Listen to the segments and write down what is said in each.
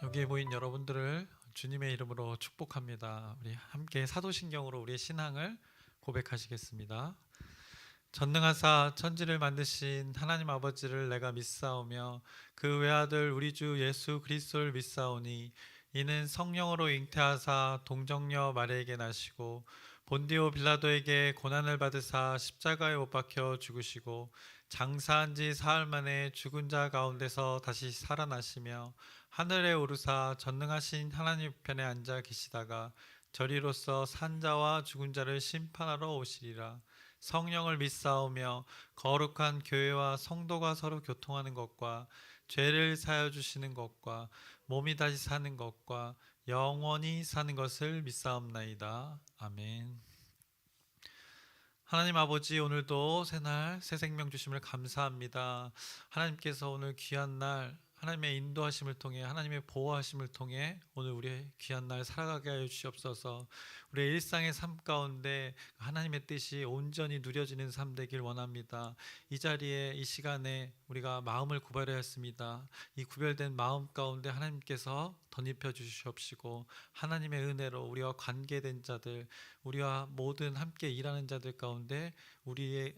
여기에 모인 여러분들을 주님의 이름으로 축복합니다. 우리 함께 사도신경으로 우리의 신앙을 고백하시겠습니다. 전능하사 천지를 만드신 하나님 아버지를 내가 믿사오며 그 외아들 우리 주 예수 그리스도를 믿사오니 이는 성령으로 잉태하사 동정녀 마리아에게 나시고 본디오 빌라도에게 고난을 받으사 십자가에 못 박혀 죽으시고 장사한 지 사흘 만에 죽은 자 가운데서 다시 살아나시며 하늘에 오르사 전능하신 하나님 우편에 앉아 계시다가 저리로서 산자와 죽은 자를 심판하러 오시리라. 성령을 믿사오며 거룩한 교회와 성도가 서로 교통하는 것과 죄를 사하여 주시는 것과 몸이 다시 사는 것과 영원히 사는 것을 믿사옵나이다. 아멘. 하나님 아버지, 오늘도 새날 새 생명 주심을 감사합니다. 하나님께서 오늘 귀한 날 하나님의 인도하심을 통해 하나님의 보호하심을 통해 오늘 우리의 귀한 날 살아가게 하여 주시옵소서. 우리의 일상의 삶 가운데 하나님의 뜻이 온전히 누려지는 삶 되길 원합니다. 이 자리에 이 시간에 우리가 마음을 구별하였습니다. 이 구별된 마음 가운데 하나님께서 덧입혀 주시옵시고 하나님의 은혜로 우리와 관계된 자들, 우리와 모든 함께 일하는 자들 가운데 우리의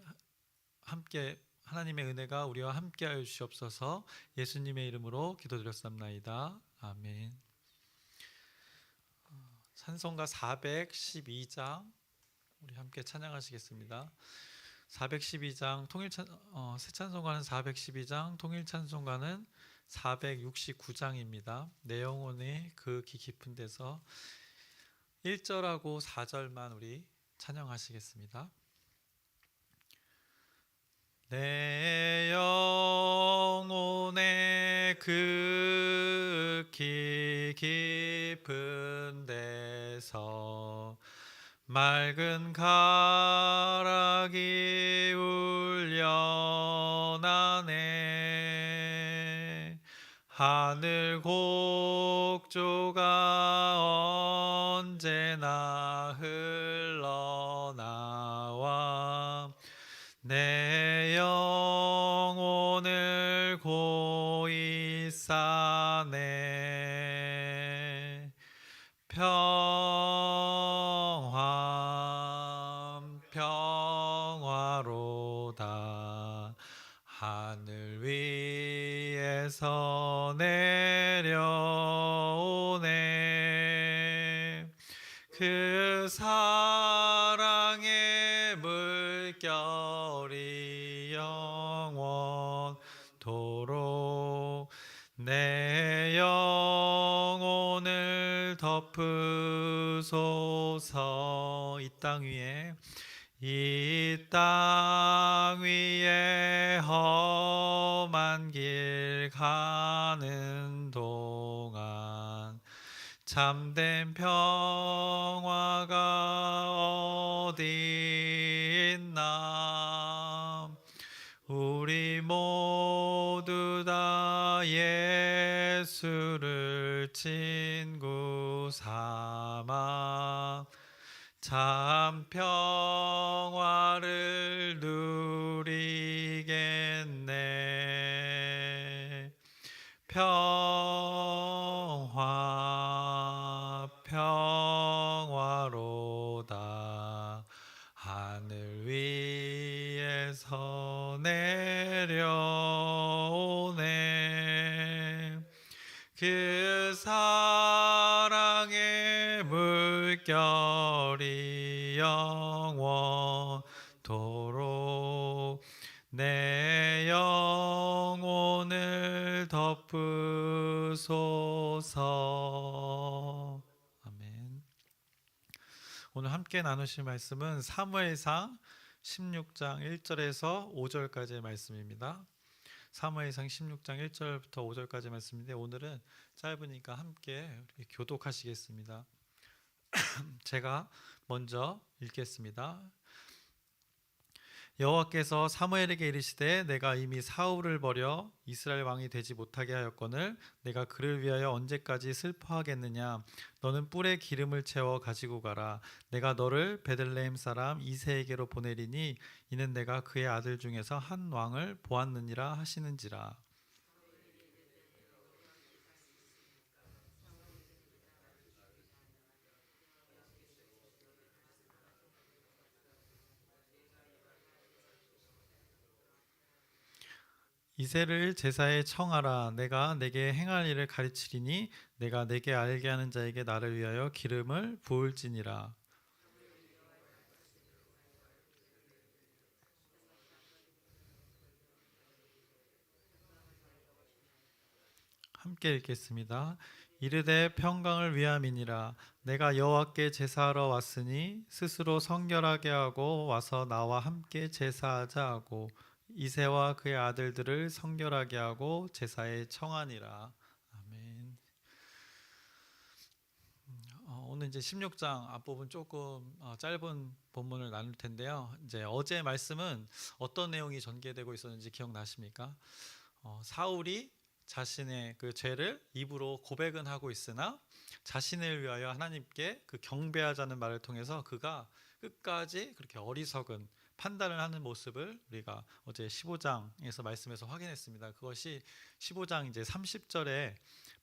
함께 하나님의 은혜가 우리와 함께 하여 주시옵소서. 예수님의 이름으로 기도드렸습나이다. 아멘. 찬송가 412장 우리 함께 찬양하시겠습니다. 412장 새 찬송가는 412장, 통일 찬송가는 469장입니다. 내 영혼의 그 깊은 데서 1절하고 4절만 우리 찬양하시겠습니다. 내 영혼의 그 깊은 데서 맑은 가락이 울려나네. 하늘 곡조가 언제나 흘러나와 내 영혼을 고이 싸네. 평화로다. 하늘 위에서 내려오네. 그 사랑의 물결이 영원토록 내 영혼을 덮으소서. 이 땅 위에 험한 길 가는 동안 참된 평화가 어디 있나. 우리 모두 다 예수를 친구 삼아 참 평화를 누리겠네. 평화로다. 하늘 위에서 내려오네. 그 사랑의 물결이 영원토록 내 영혼을 덮으소서. 아멘. 오늘 함께 나누실 말씀은 사무엘상 16장 1절에서 5절까지의 말씀입니다. 사무엘상 16장 1절부터 5절까지 말씀인데 오늘은 짧으니까 함께 교독하시겠습니다. 제가 먼저 읽겠습니다. 여호와께서 사무엘에게 이르시되 내가 이미 사울을 버려 이스라엘 왕이 되지 못하게 하였거늘 내가 그를 위하여 언제까지 슬퍼하겠느냐. 너는 뿔에 기름을 채워 가지고 가라. 내가 너를 베들레헴 사람 이새에게로 보내리니 이는 내가 그의 아들 중에서 한 왕을 보았느니라 하시는지라. 이새를 제사에 청하라. 내가 내게 행할 일을 가르치리니 내가 내게 알게 하는 자에게 나를 위하여 기름을 부을지니라. 함께 읽겠습니다. 이르되 평강을 위함이니라. 내가 여호와께 제사하러 왔으니 스스로 성결하게 하고 와서 나와 함께 제사하자 하고 이새와 그의 아들들을 성결하게 하고 제사에 청하니라. 아멘. 오늘 이제 16장 앞부분 조금 짧은 본문을 나눌 텐데요. 이제 어제 말씀은 어떤 내용이 전개되고 있었는지 기억나십니까? 사울이 자신의 그 죄를 입으로 고백은 하고 있으나 자신을 위하여 하나님께 그 경배하자는 말을 통해서 그가 끝까지 그렇게 어리석은 판단을 하는 모습을 우리가 어제 15장에서 말씀에서 확인했습니다. 그것이 15장 이제 30절의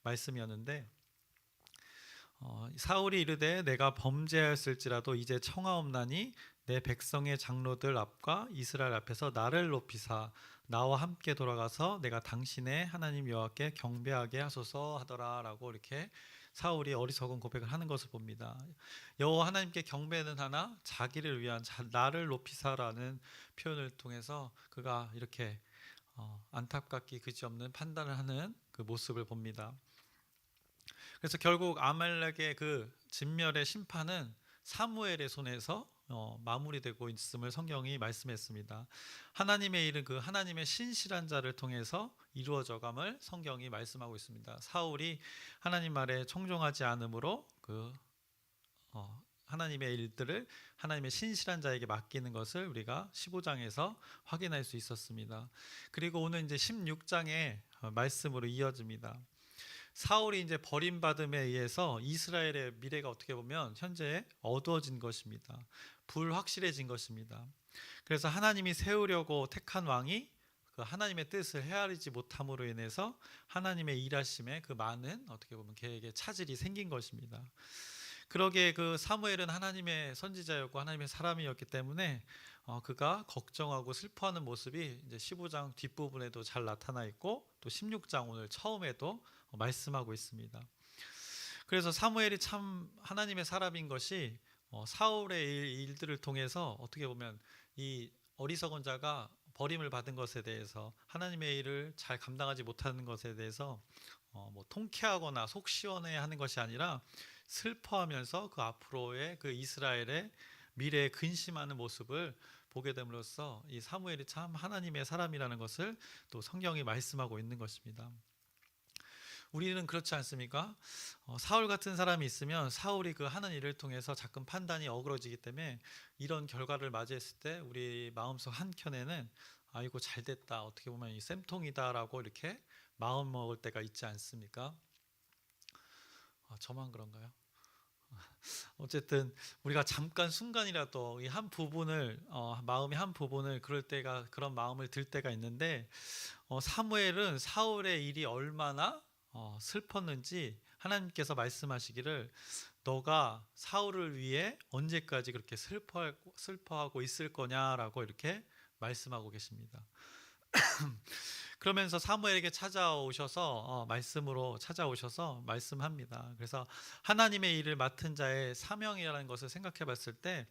말씀이었는데 사울이 이르되 내가 범죄하였을지라도 이제 청하옵나니 내 백성의 장로들 앞과 이스라엘 앞에서 나를 높이사 나와 함께 돌아가서 내가 당신의 하나님 여호와께 경배하게 하소서 하더라라고 이렇게 사울이 어리석은 고백을 하는 것을 봅니다. 여호와 하나님께 경배는 하나 자기를 위한 나를 높이사라는 표현을 통해서 그가 이렇게 안타깝기 그지없는 판단을 하는 그 모습을 봅니다. 그래서 결국 아말렉의 그 진멸의 심판은 사무엘의 손에서 마무리되고 있음을 성경이 말씀했습니다. 하나님의 일은 그 하나님의 신실한 자를 통해서 이루어져감을 성경이 말씀하고 있습니다. 사울이 하나님 말에 청종하지 않으므로 그 하나님의 일들을 하나님의 신실한 자에게 맡기는 것을 우리가 15장에서 확인할 수 있었습니다. 그리고 오늘 이제 16장의 말씀으로 이어집니다. 사울이 이제 버림받음에 의해서 이스라엘의 미래가 어떻게 보면 현재 어두워진 것입니다. 불확실해진 것입니다. 그래서 하나님이 세우려고 택한 왕이 그 하나님의 뜻을 헤아리지 못함으로 인해서 하나님의 일하심에 그 많은 어떻게 보면 계획에 차질이 생긴 것입니다. 그러기에 그 사무엘은 하나님의 선지자였고 하나님의 사람이었기 때문에 그가 걱정하고 슬퍼하는 모습이 이제 15장 뒷부분에도 잘 나타나 있고 또 16장 오늘 처음에도 말씀하고 있습니다. 그래서 사무엘이 참 하나님의 사람인 것이 사울의 일들을 통해서 어떻게 보면 이 어리석은 자가 버림을 받은 것에 대해서 하나님의 일을 잘 감당하지 못하는 것에 대해서 뭐 통쾌하거나 속 시원해하는 것이 아니라 슬퍼하면서 그 앞으로의 그 이스라엘의 미래에 근심하는 모습을 보게 됨으로써 이 사무엘이 참 하나님의 사람이라는 것을 또 성경이 말씀하고 있는 것입니다. 우리는 그렇지 않습니까? 사울 같은 사람이 있으면 사울이 그 하는 일을 통해서 자꾸 판단이 어그러지기 때문에 이런 결과를 맞이했을 때 우리 마음속 한켠에는 아이고 잘됐다, 어떻게 보면 이 쌤통이다라고 이렇게 마음 먹을 때가 있지 않습니까? 저만 그런가요? 어쨌든 우리가 잠깐 순간이라도 이 한 부분을 마음의 한 부분을 그럴 때가 그런 마음을 들 때가 있는데 사무엘은 사울의 일이 얼마나 슬펐는지 하나님께서 말씀하시기를 너가 사울을 위해 언제까지 그렇게 슬퍼하고 있을 거냐라고 이렇게 말씀하고 계십니다. 그러면서 사무엘에게 찾아오셔서 말씀으로 찾아오셔서 말씀합니다. 그래서 하나님의 일을 맡은 자의 사명이라는 것을 생각해 봤을 때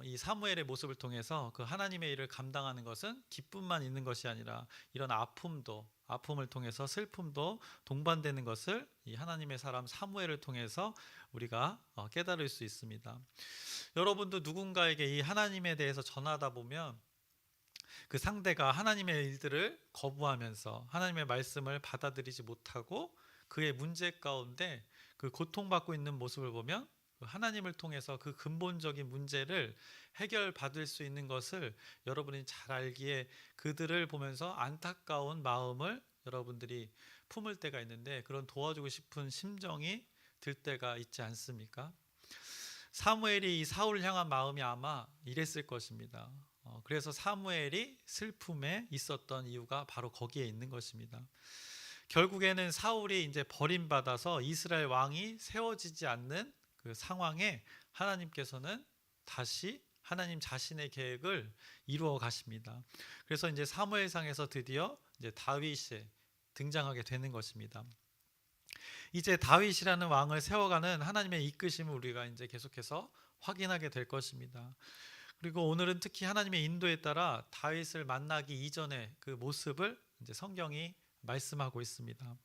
이 사무엘의 모습을 통해서 그 하나님의 일을 감당하는 것은 기쁨만 있는 것이 아니라 이런 아픔을 통해서 슬픔도 동반되는 것을 이 하나님의 사람 사무엘을 통해서 우리가 깨달을 수 있습니다. 여러분도 누군가에게 이 하나님에 대해서 전하다 보면 그 상대가 하나님의 일들을 거부하면서 하나님의 말씀을 받아들이지 못하고 그의 문제 가운데 그 고통받고 있는 모습을 보면 하나님을 통해서 그 근본적인 문제를 해결받을 수 있는 것을 여러분이 잘 알기에 그들을 보면서 안타까운 마음을 여러분들이 품을 때가 있는데 그런 도와주고 싶은 심정이 들 때가 있지 않습니까? 사무엘이 이 사울을 향한 마음이 아마 이랬을 것입니다. 그래서 사무엘이 슬픔에 있었던 이유가 바로 거기에 있는 것입니다. 결국에는 사울이 이제 버림받아서 이스라엘 왕이 세워지지 않는 그 상황에 하나님께서는 다시 하나님 자신의 계획을 이루어 가십니다. 그래서 이제 사무엘상에서 드디어 이제 다윗이 등장하게 되는 것입니다. 이제 다윗이라는 왕을 세워가는 하나님의 이끄심을 우리가 이제 계속해서 확인하게 될 것입니다. 그리고 오늘은 특히 하나님의 인도에 따라 다윗을 만나기 이전의 그 모습을 이제 성경이 말씀하고 있습니다.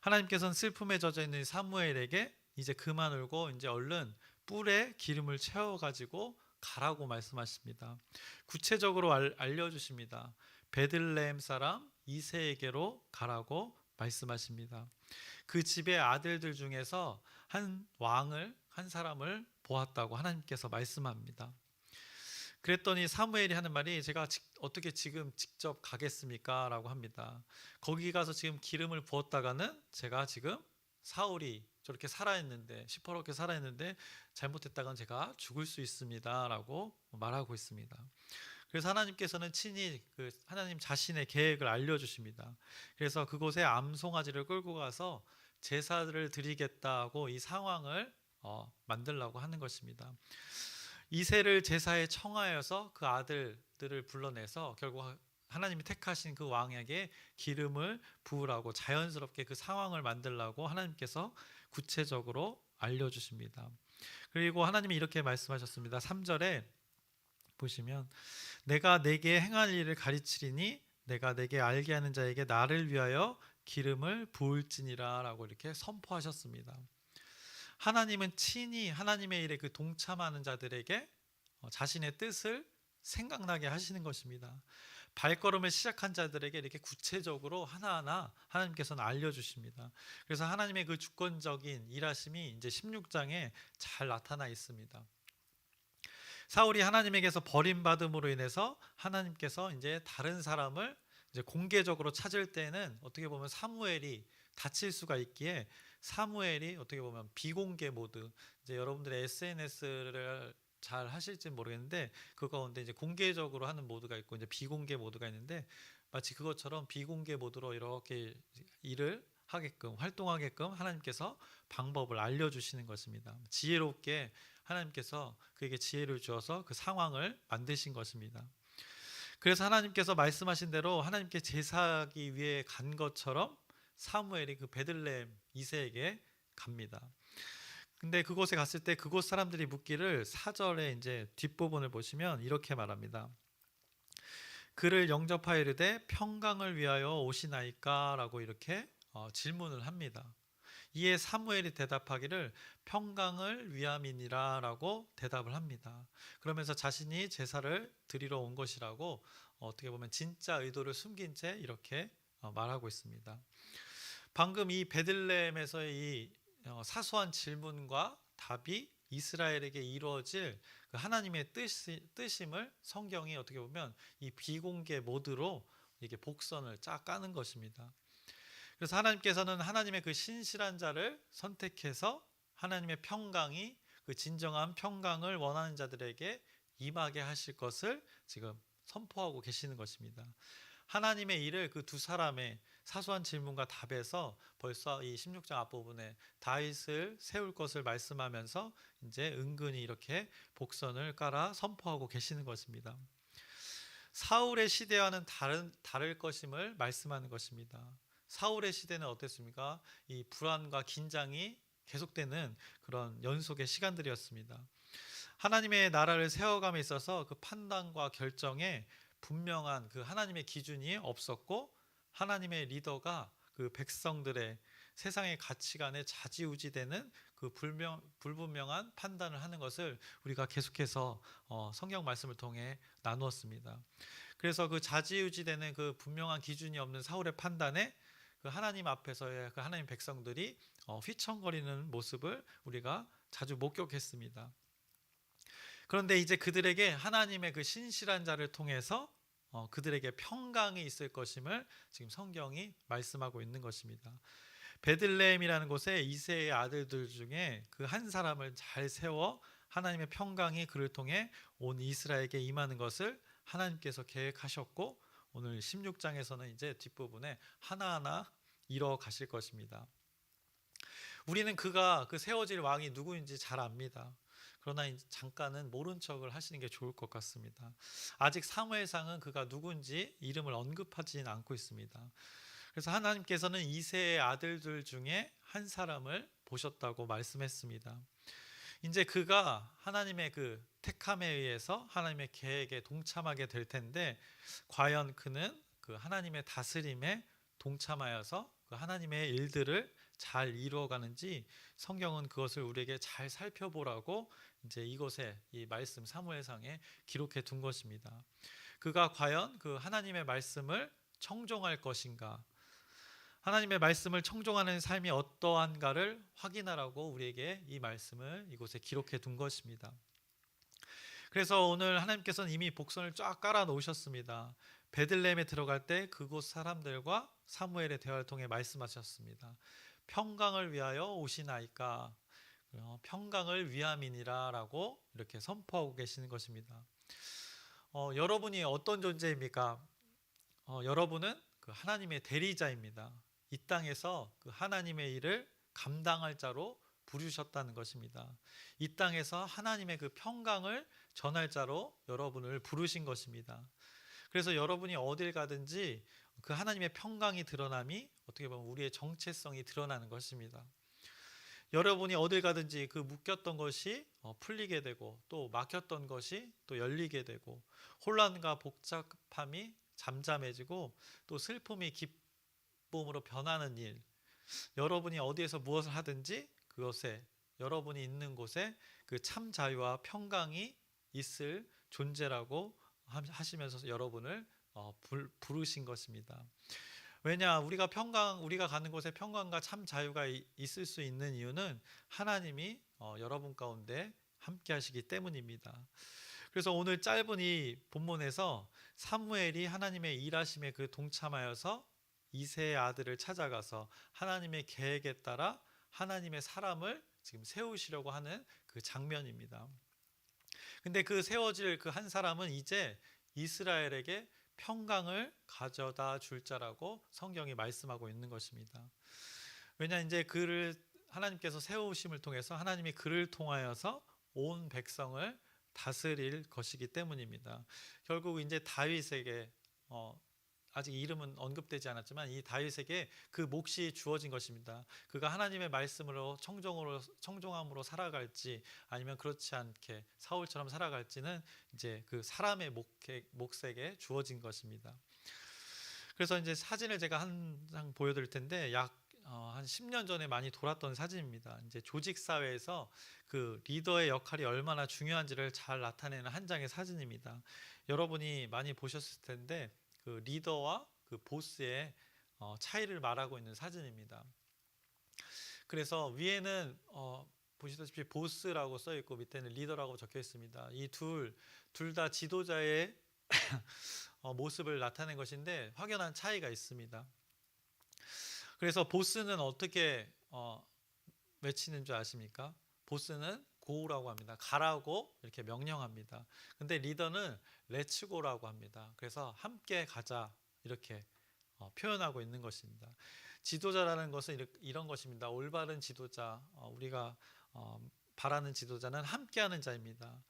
하나님께서는 슬픔에 젖어 있는 사무엘에게 이제 그만 울고 이제 얼른 뿔에 기름을 채워 가지고 가라고 말씀하십니다. 구체적으로 알려주십니다. 베들레헴 사람 이새에게로 가라고 말씀하십니다. 그 집의 아들들 중에서 한 사람을 보았다고 하나님께서 말씀합니다. 그랬더니 사무엘이 하는 말이 제가 어떻게 지금 직접 가겠습니까? 라고 합니다. 거기 가서 지금 기름을 부었다가는 제가 지금 사울이 저렇게 살아있는데 시퍼렇게 살아있는데 잘못했다가는 제가 죽을 수 있습니다 라고 말하고 있습니다. 그래서 하나님께서는 친히 그 하나님 자신의 계획을 알려주십니다. 그래서 그곳에 암송아지를 끌고 가서 제사를 드리겠다고 이 상황을 만들려고 하는 것입니다. 이새를 제사에 청하여서 그 아들들을 불러내서 결국 하나님이 택하신 그 왕에게 기름을 부으라고 자연스럽게 그 상황을 만들라고 하나님께서 구체적으로 알려주십니다. 그리고 하나님이 이렇게 말씀하셨습니다. 3절에 보시면 내가 내게 행할 일을 가르치리니 내가 내게 알게 하는 자에게 나를 위하여 기름을 부을지니라 라고 이렇게 선포하셨습니다. 하나님은 친히 하나님의 일에 그 동참하는 자들에게 자신의 뜻을 생각나게 하시는 것입니다. 발걸음을 시작한 자들에게 이렇게 구체적으로 하나하나 하나님께서는 알려주십니다. 그래서 하나님의 그 주권적인 일하심이 이제 16장에 잘 나타나 있습니다. 사울이 하나님에게서 버림받음으로 인해서 하나님께서 이제 다른 사람을 이제 공개적으로 찾을 때는 어떻게 보면 사무엘이 다칠 수가 있기에 사무엘이 어떻게 보면 비공개 모드, 이제 여러분들의 SNS를 잘 하실지 모르겠는데 그 가운데 이제 공개적으로 하는 모드가 있고 이제 비공개 모드가 있는데 마치 그것처럼 비공개 모드로 이렇게 일을 하게끔 활동하게끔 하나님께서 방법을 알려주시는 것입니다. 지혜롭게 하나님께서 그에게 지혜를 주어서 그 상황을 만드신 것입니다. 그래서 하나님께서 말씀하신 대로 하나님께 제사하기 위해 간 것처럼 사무엘이 그 베들레헴 이새에게 갑니다. 근데 그곳에 갔을 때 그곳 사람들이 묻기를 4절에 이제 뒷부분을 보시면 이렇게 말합니다. 그를 영접하여 이르되 평강을 위하여 오시나이까 라고 이렇게 질문을 합니다. 이에 사무엘이 대답하기를 평강을 위함이니라 라고 대답을 합니다. 그러면서 자신이 제사를 드리러 온 것이라고 어떻게 보면 진짜 의도를 숨긴 채 이렇게 말하고 있습니다. 방금 이 베들레헴에서의 이 사소한 질문과 답이 이스라엘에게 이루어질 그 하나님의 뜻임을 성경이 어떻게 보면 이 비공개 모드로 이게 복선을 쫙 까는 것입니다. 그래서 하나님께서는 하나님의 그 신실한 자를 선택해서 하나님의 평강이 그 진정한 평강을 원하는 자들에게 임하게 하실 것을 지금 선포하고 계시는 것입니다. 하나님의 일을 그 두 사람의 사소한 질문과 답에서 벌써 이 16장 앞부분에 다윗을 세울 것을 말씀하면서 이제 은근히 이렇게 복선을 깔아 선포하고 계시는 것입니다. 사울의 시대와는 다를 것임을 말씀하는 것입니다. 사울의 시대는 어땠습니까? 이 불안과 긴장이 계속되는 그런 연속의 시간들이었습니다. 하나님의 나라를 세워감에 있어서 그 판단과 결정에 분명한 그 하나님의 기준이 없었고 하나님의 리더가 그 백성들의 세상의 가치관에 좌지우지되는 그 불분명한 판단을 하는 것을 우리가 계속해서 성경 말씀을 통해 나누었습니다. 그래서 그 좌지우지되는 그 분명한 기준이 없는 사울의 판단에 그 하나님 앞에서의 그 하나님 백성들이 휘청거리는 모습을 우리가 자주 목격했습니다. 그런데 이제 그들에게 하나님의 그 신실한 자를 통해서 그들에게 평강이 있을 것임을 지금 성경이 말씀하고 있는 것입니다. 베들레헴이라는 곳에 이새의 아들들 중에 그 한 사람을 잘 세워 하나님의 평강이 그를 통해 온 이스라엘에게 임하는 것을 하나님께서 계획하셨고 오늘 16장에서는 이제 뒷부분에 하나하나 이뤄 가실 것입니다. 우리는 그가 그 세워질 왕이 누구인지 잘 압니다. 그러나 이제 잠깐은 모른 척을 하시는 게 좋을 것 같습니다. 아직 사무엘상은 그가 누군지 이름을 언급하지는 않고 있습니다. 그래서 하나님께서는 이새의 아들들 중에 한 사람을 보셨다고 말씀했습니다. 이제 그가 하나님의 그 택함에 의해서 하나님의 계획에 동참하게 될 텐데, 과연 그는 그 하나님의 다스림에 동참하여서 그 하나님의 일들을 잘 이루어가는지 성경은 그것을 우리에게 잘 살펴보라고 이제 이곳에 이 말씀 사무엘상에 기록해 둔 것입니다. 그가 과연 그 하나님의 말씀을 청종할 것인가, 하나님의 말씀을 청종하는 삶이 어떠한가를 확인하라고 우리에게 이 말씀을 이곳에 기록해 둔 것입니다. 그래서 오늘 하나님께서는 이미 복선을 쫙 깔아 놓으셨습니다. 베들레헴에 들어갈 때 그곳 사람들과 사무엘의 대화를 통해 말씀하셨습니다. 평강을 위하여 오시나이까, 평강을 위함이니라 라고 이렇게 선포하고 계시는 것입니다. 여러분이 어떤 존재입니까? 여러분은 그 하나님의 대리자입니다. 이 땅에서 그 하나님의 일을 감당할 자로 부르셨다는 것입니다. 이 땅에서 하나님의 그 평강을 전할 자로 여러분을 부르신 것입니다. 그래서 여러분이 어딜 가든지 그 하나님의 평강이 드러남이 어떻게 보면 우리의 정체성이 드러나는 것입니다. 여러분이 어딜 가든지 그 묶였던 것이 풀리게 되고, 또 막혔던 것이 또 열리게 되고, 혼란과 복잡함이 잠잠해지고, 또 슬픔이 기쁨으로 변하는 일, 여러분이 어디에서 무엇을 하든지 그것에, 여러분이 있는 곳에 그 참 자유와 평강이 있을 존재라고 하시면서 여러분을 부르신 것입니다. 왜냐, 우리가 가는 곳에 평강과 참 자유가 있을 수 있는 이유는 하나님이 여러분 가운데 함께 하시기 때문입니다. 그래서 오늘 짧은 이 본문에서 사무엘이 하나님의 일하심에 그 동참하여서 이새의 아들을 찾아가서 하나님의 계획에 따라 하나님의 사람을 지금 세우시려고 하는 그 장면입니다. 근데 그 세워질 그 한 사람은 이제 이스라엘에게 평강을 가져다 줄 자라고 성경이 말씀하고 있는 것입니다. 왜냐, 이제 그를 하나님께서 세우심을 통해서 하나님이 그를 통하여서 온 백성을 다스릴 것이기 때문입니다. 결국 이제 다윗에게 아직 이름은 언급되지 않았지만 이 다윗에게 그 몫이 주어진 것입니다. 그가 하나님의 말씀으로 청종함으로 살아갈지 아니면 그렇지 않게 사울처럼 살아갈지는 이제 그 사람의 몫에게 주어진 것입니다. 그래서 이제 사진을 제가 한 장 보여드릴 텐데 한 10년 전에 많이 돌았던 사진입니다. 이제 조직 사회에서 그 리더의 역할이 얼마나 중요한지를 잘 나타내는 한 장의 사진입니다. 여러분이 많이 보셨을 텐데 그 리더와 그 보스의 차이를 말하고 있는 사진입니다. 그래서 위에는 보시다시피 보스라고 써 있고 밑에는 리더라고 적혀 있습니다. 이 둘 다 지도자의 모습을 나타낸 것인데 확연한 차이가 있습니다. 그래서 보스는 어떻게 외치는 줄 아십니까? 보스는 고라고 합니다. 가라고 이렇게 명령합니다. 근데 리더는 렛츠고라고 합니다. 그래서 함께 가자 이렇게 표현하고 있는 것입니다. 지도자라는 것은 이런 것입니다. 올바른 지도자, 우리가 바라는 지도자는 함께하는 자입니다.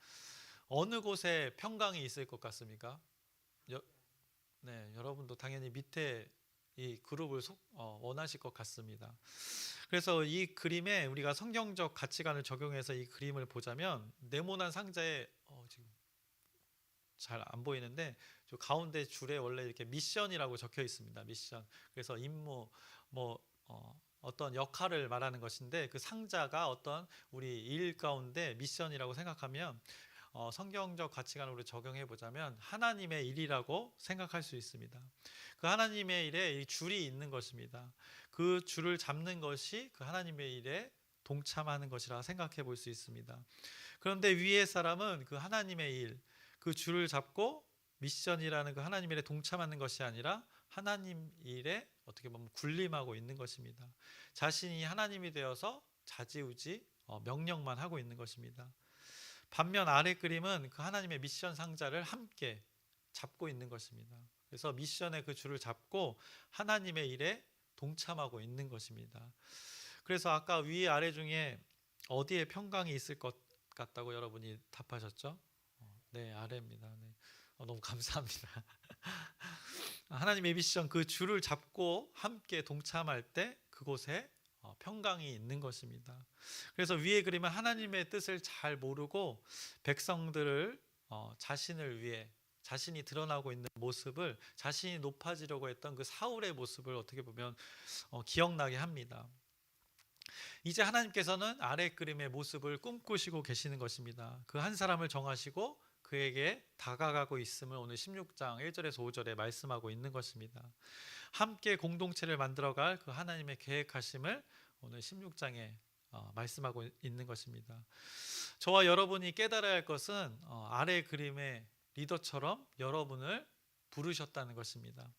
어느 곳에 평강이 있을 것 같습니까? 네, 여러분도 당연히 밑에 이 그룹을 원하실 것 같습니다. 그래서 이 그림에 우리가 성경적 가치관을 적용해서 이 그림을 보자면 네모난 상자에 지금 잘 안 보이는데 저 가운데 줄에 원래 이렇게 미션이라고 적혀 있습니다. 미션. 그래서 임무 어떤 역할을 말하는 것인데 그 상자가 어떤 우리 일 가운데 미션이라고 생각하면 성경적 가치관으로 적용해 보자면 하나님의 일이라고 생각할 수 있습니다. 그 하나님의 일에 이 줄이 있는 것입니다. 그 줄을 잡는 것이 그 하나님의 일에 동참하는 것이라 생각해 볼 수 있습니다. 그런데 위의 사람은 그 하나님의 일, 그 줄을 잡고 미션이라는 그 하나님 일에 동참하는 것이 아니라 하나님 일에 어떻게 보면 군림하고 있는 것입니다. 자신이 하나님이 되어서 좌지우지 명령만 하고 있는 것입니다. 반면 아래 그림은 그 하나님의 미션 상자를 함께 잡고 있는 것입니다. 그래서 미션의 그 줄을 잡고 하나님의 일에 동참하고 있는 것입니다. 그래서 아까 위 아래 중에 어디에 평강이 있을 것 같다고 여러분이 답하셨죠? 네, 아래입니다. 네. 너무 감사합니다. 하나님의 미션, 그 줄을 잡고 함께 동참할 때 그곳에 평강이 있는 것입니다. 그래서 위에 그림은 하나님의 뜻을 잘 모르고 백성들을 자신을 위해, 자신이 드러나고 있는 모습을, 자신이 높아지려고 했던 그 사울의 모습을 어떻게 보면 기억나게 합니다. 이제 하나님께서는 아래 그림의 모습을 꿈꾸시고 계시는 것입니다. 그 한 사람을 정하시고 그에게 다가가고 있음을 오늘 16장 1절에서 5절에 말씀하고 있는 것입니다. 함께 공동체를 만들어갈 그 하나님의 계획하심을 오늘 16장에 말씀하고 있는 것입니다. 저와 여러분이 깨달아야 할 것은 아래 그림의 리더처럼 여러분을 부르셨다는 것입니다.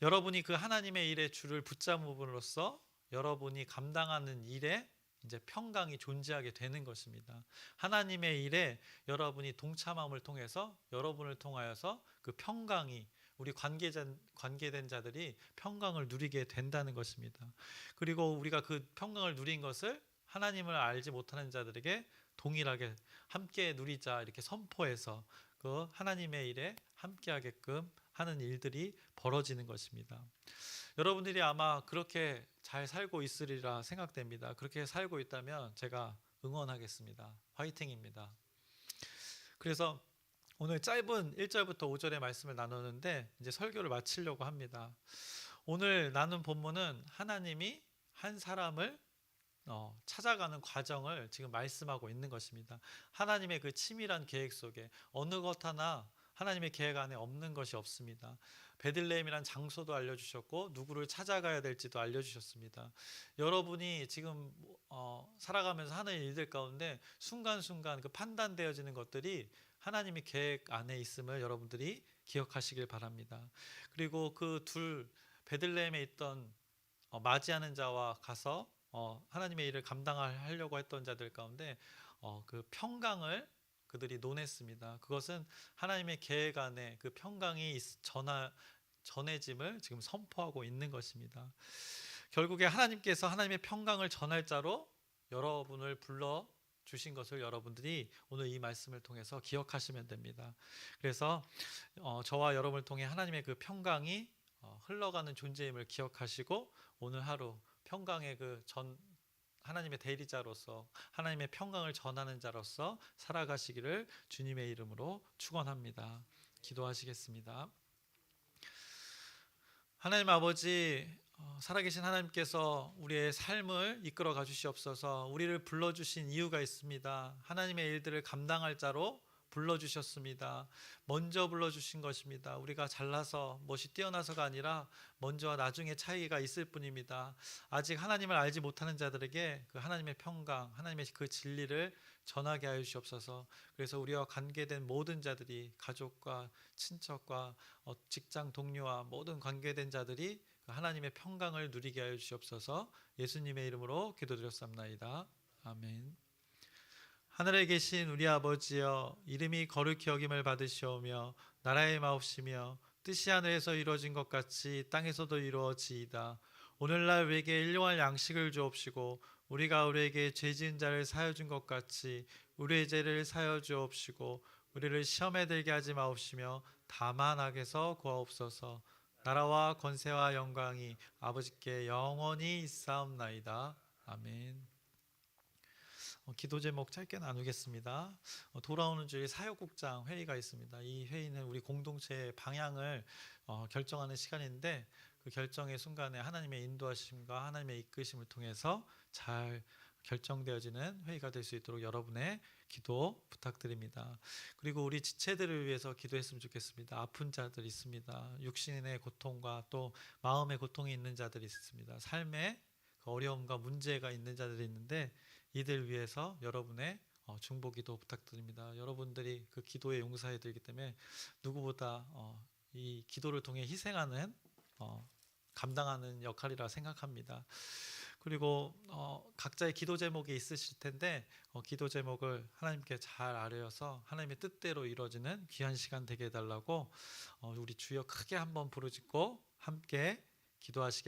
여러분이 그 하나님의 일의 줄을 붙잡음으로써 여러분이 감당하는 일에 이제 평강이 존재하게 되는 것입니다. 하나님의 일에 여러분이 동참함을 통해서, 여러분을 통하여서 그 평강이, 우리 관계된 자들이 평강을 누리게 된다는 것입니다. 그리고 우리가 그 평강을 누린 것을 하나님을 알지 못하는 자들에게 동일하게 함께 누리자 이렇게 선포해서 그 하나님의 일에 함께하게끔 하는 일들이 벌어지는 것입니다. 여러분들이 아마 그렇게 잘 살고 있으리라 생각됩니다. 그렇게 살고 있다면 제가 응원하겠습니다. 화이팅입니다. 그래서 오늘 짧은 1절부터 5절의 말씀을 나누는데 이제 설교를 마치려고 합니다. 오늘 나눈 본문은 하나님이 한 사람을 찾아가는 과정을 지금 말씀하고 있는 것입니다. 하나님의 그 치밀한 계획 속에 어느 것 하나 하나님의 계획 안에 없는 것이 없습니다. 베들레헴이란 장소도 알려주셨고 누구를 찾아가야 될지도 알려주셨습니다. 여러분이 지금 살아가면서 하는 일들 가운데 순간순간 그 판단되어지는 것들이 하나님의 계획 안에 있음을 여러분들이 기억하시길 바랍니다. 그리고 그 베들레헴에 있던 맞이하는 자와 가서 하나님의 일을 감당하려고 했던 자들 가운데 그 평강을 그들이 논했습니다. 그것은 하나님의 계획 안에 그 평강이 전해짐을 지금 선포하고 있는 것입니다. 결국에 하나님께서 하나님의 평강을 전할 자로 여러분을 불러 주신 것을 여러분들이 오늘 이 말씀을 통해서 기억하시면 됩니다. 그래서 저와 여러분을 통해 하나님의 그 평강이 흘러가는 존재임을 기억하시고 오늘 하루 평강의 하나님의 대리자로서 하나님의 평강을 전하는 자로서 살아가시기를 주님의 이름으로 축원합니다. 기도하시겠습니다. 하나님 아버지, 살아계신 하나님께서 우리의 삶을 이끌어 가주시옵소서. 우리를 불러주신 이유가 있습니다. 하나님의 일들을 감당할 자로 불러주셨습니다. 먼저 불러주신 것입니다. 우리가 잘나서 멋이 뛰어나서가 아니라 먼저와 나중에 차이가 있을 뿐입니다. 아직 하나님을 알지 못하는 자들에게 그 하나님의 평강, 하나님의 그 진리를 전하게 하여 주시옵소서. 그래서 우리와 관계된 모든 자들이, 가족과 친척과 직장 동료와 모든 관계된 자들이 하나님의 평강을 누리게 하여 주시옵소서. 예수님의 이름으로 기도드렸사옵나이다. 아멘. 하늘에 계신 우리 아버지여, 이름이 거룩히 여김을 받으시오며 나라의 마옵시며 뜻이 하늘에서 이루어진 것 같이 땅에서도 이루어지이다. 오늘날 우리에게 일용할 양식을 주옵시고 우리가 우리에게 죄 지은 자를 사하여 준 것 같이 우리의 죄를 사하여 주옵시고 우리를 시험에 들게 하지 마옵시며 다만 악에서 구하옵소서. 나라와 권세와 영광이 아버지께 영원히 있사옵나이다. 아멘. 기도 제목 짧게 나누겠습니다. 돌아오는 주일 사역국장 회의가 있습니다. 이 회의는 우리 공동체의 방향을 결정하는 시간인데 그 결정의 순간에 하나님의 인도하심과 하나님의 이끄심을 통해서 잘 결정되어지는 회의가 될 수 있도록 여러분의 기도 부탁드립니다. 그리고 우리 지체들을 위해서 기도했으면 좋겠습니다. 아픈 자들 있습니다. 육신의 고통과 또 마음의 고통이 있는 자들이 있습니다. 삶의 어려움과 문제가 있는 자들이 있는데 이들 위해서 여러분의 중보기도 부탁드립니다. 여러분들이 그 기도에 용사해 드리기 때문에 누구보다 이 기도를 통해 희생하는 감당하는 역할이라 생각합니다. 그리고 각자의 기도 제목이 있으실 텐데 기도 제목을 하나님께 잘 아뢰어서 하나님의 뜻대로 이루어지는 귀한 시간 되게 해달라고 우리 주여 크게 한번 부르짖고 함께 기도하시겠습니다.